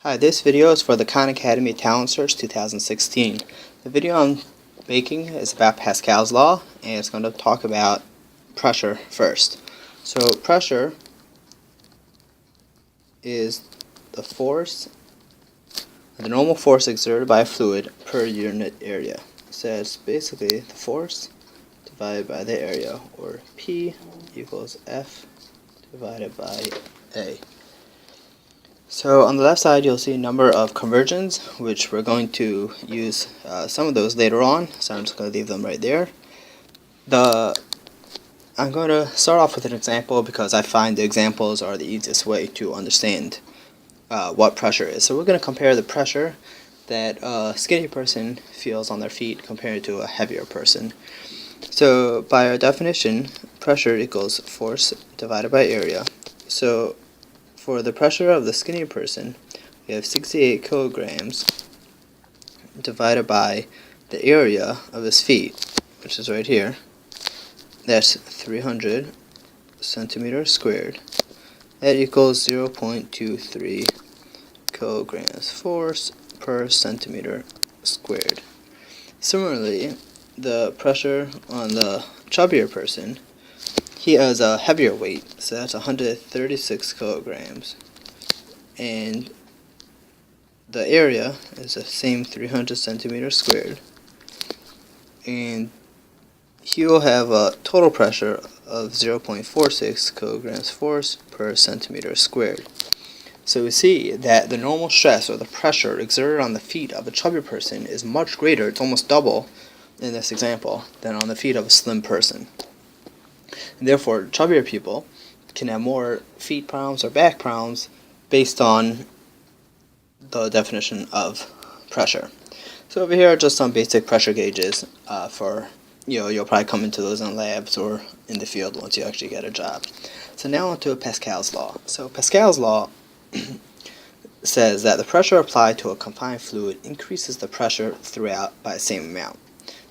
Hi, this video is for the Khan Academy Talent Search 2016. The video I'm making is about Pascal's law, and it's going to talk about pressure first. So pressure is the normal force exerted by a fluid per unit area. So it's basically the force divided by the area, or P equals F divided by A. So on the left side you'll see a number of conversions, which we're going to use some of those later on, so I'm just going to leave them right there. I'm going to start off with an example because I find the examples are the easiest way to understand what pressure is. So we're going to compare the pressure that a skinny person feels on their feet compared to a heavier person. So by our definition, pressure equals force divided by area. So for the pressure of the skinny person, we have 68 kilograms divided by the area of his feet, which is right here. That's 300 centimeters squared. That equals 0.23 kilograms force per centimeter squared. Similarly, the pressure on the chubbier person, he has a heavier weight, so that's 136 kilograms. And the area is the same 300 centimeters squared. And he will have a total pressure of 0.46 kilograms force per centimeter squared. So we see that the normal stress, or the pressure exerted on the feet of a chubby person, is much greater, it's almost double in this example, than on the feet of a slim person. And therefore, chubbier people can have more feet problems or back problems based on the definition of pressure. So over here are just some basic pressure gauges for, you'll probably come into those in labs or in the field once you actually get a job. So now on to Pascal's law. So Pascal's law says that the pressure applied to a confined fluid increases the pressure throughout by the same amount.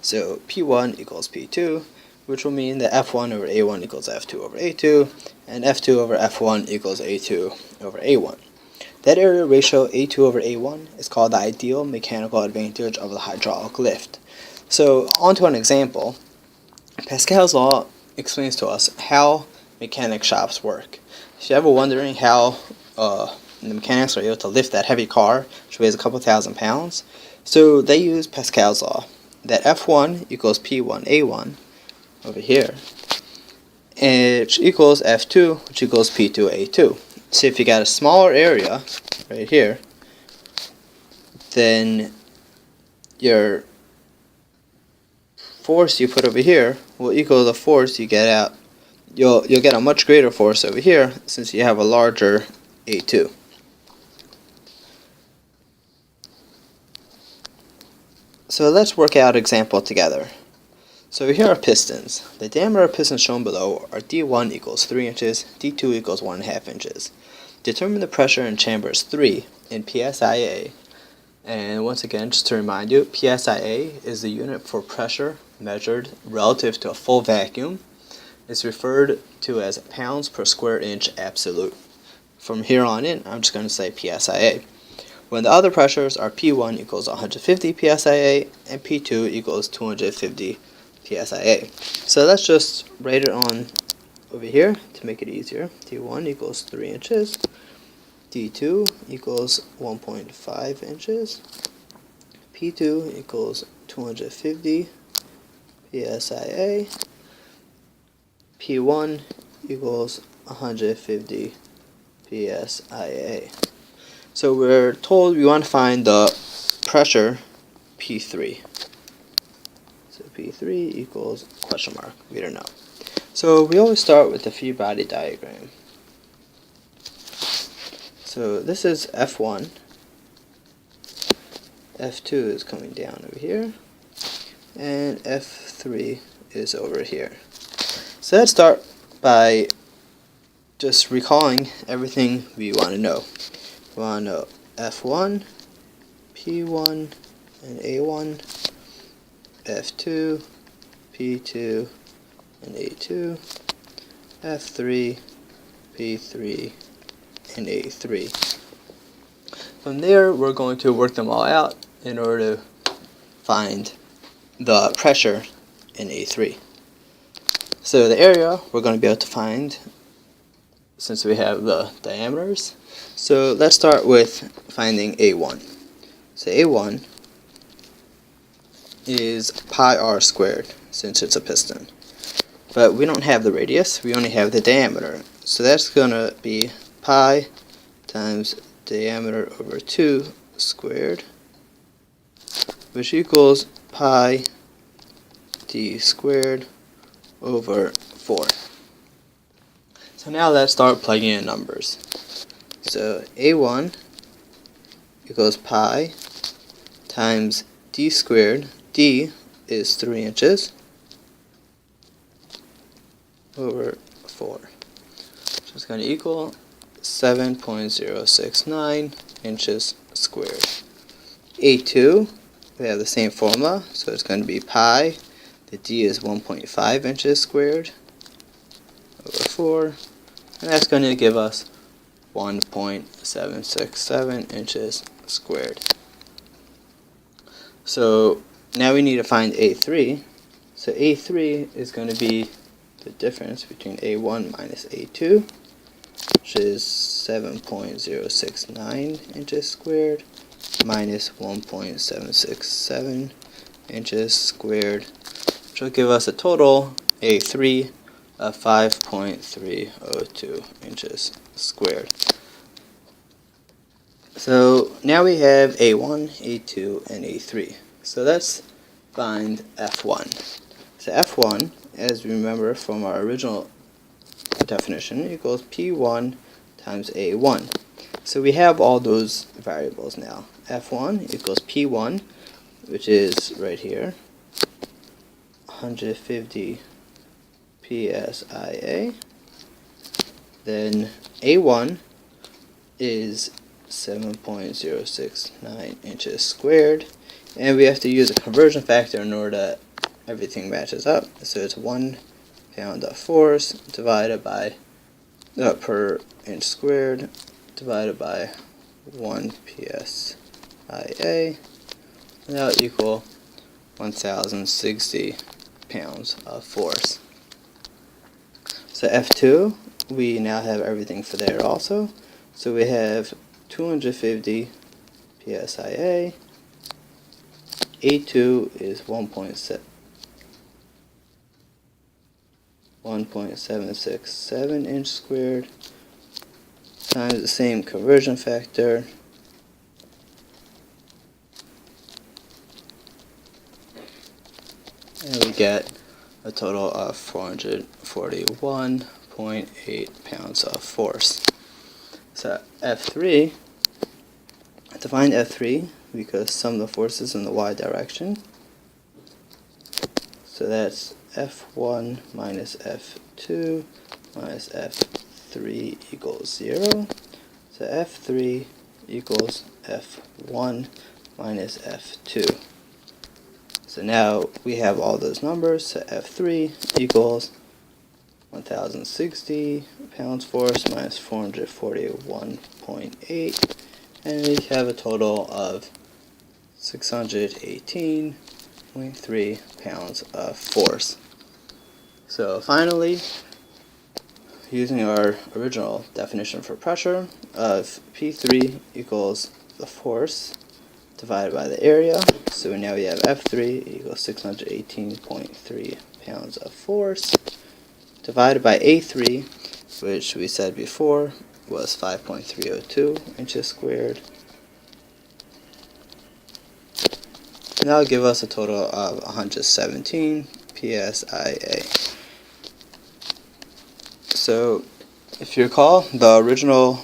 So P1 equals P2, which will mean that F1 over A1 equals F2 over A2, and F2 over F1 equals A2 over A1. That area ratio A2 over A1 is called the ideal mechanical advantage of the hydraulic lift. So onto an example. Pascal's law explains to us how mechanic shops work. If you're ever wondering how the mechanics are able to lift that heavy car, which weighs a couple thousand pounds, so they use Pascal's law, that F1 equals P1A1 over here, which equals F2, which equals P2A2. So if you got a smaller area right here, then your force you put over here will equal the force you get out. You'll get a much greater force over here since you have a larger A2. So let's work out an example together. So here are pistons. The diameter of pistons shown below are D1 equals 3 inches, D2 equals 1.5 inches. Determine the pressure in chambers 3 in PSIA. And once again, just to remind you, PSIA is the unit for pressure measured relative to a full vacuum. It's referred to as pounds per square inch absolute. From here on in, I'm just going to say PSIA. When the other pressures are P1 equals 150 PSIA and P2 equals 250 PSIA. So let's just write it on over here to make it easier. D1 equals 3 inches. D2 equals 1.5 inches. P2 equals 250 PSIA. P1 equals 150 PSIA. So we're told we want to find the pressure P3. So P3 equals question mark. We don't know. So we always start with the free body diagram. So this is F1. F2 is coming down over here. And F3 is over here. So let's start by just recalling everything we want to know. We want to know F1, P1, and A1, F2, P2, and A2, F3, P3, and A3. From there, we're going to work them all out in order to find the pressure in A3. So the area we're going to be able to find since we have the diameters. So let's start with finding A1. So A1 is pi r squared since it's a piston. But we don't have the radius, we only have the diameter. So that's going to be pi times diameter over 2 squared, which equals pi d squared over 4. So now let's start plugging in numbers. So A1 equals pi times d squared. D is 3 inches over 4. So it's going to equal 7.069 inches squared. A2, we have the same formula, so it's going to be pi. The d is 1.5 inches squared over 4, and that's going to give us 1.767 inches squared. So now we need to find A3. So A3 is going to be the difference between A1 minus A2, which is 7.069 inches squared minus 1.767 inches squared, which will give us a total A3 of 5.302 inches squared. So now we have A1, A2, and A3. So let's find F1. So F1, as we remember from our original definition, equals P1 times A1. So we have all those variables now. F1 equals P1, which is right here, 150 psia. Then A1 is 7.069 inches squared, and we have to use a conversion factor in order that everything matches up. So it's 1 pound of force divided by per inch squared divided by 1 psia, and that will equal 1,060 pounds of force. So F2, we now have everything for there also. So we have 250 psia. A2 is 1.767 inch squared times the same conversion factor, and we get a total of 441.8 pounds of force. So F3, to find F3, we could sum the forces in the y direction. So that's F1 minus F2 minus F3 equals 0. So F3 equals F1 minus F2. So now we have all those numbers. So F3 equals 1,060 pounds force minus 441.8, and we have a total of 618.3 pounds of force. So finally, using our original definition for pressure of P3 equals the force divided by the area, so now we have F3 equals 618.3 pounds of force divided by A3, which we said before was 5.302 inches squared. And that'll give us a total of 117 psia. So, if you recall, the original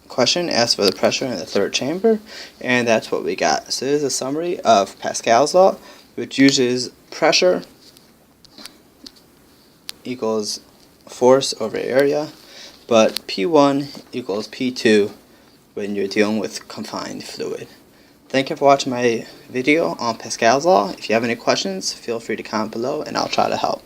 question asked for the pressure in the third chamber, and that's what we got. So this is a summary of Pascal's law, which uses pressure equals force over area, but P1 equals P2 when you're dealing with confined fluid. Thank you for watching my video on Pascal's law. If you have any questions, feel free to comment below and I'll try to help.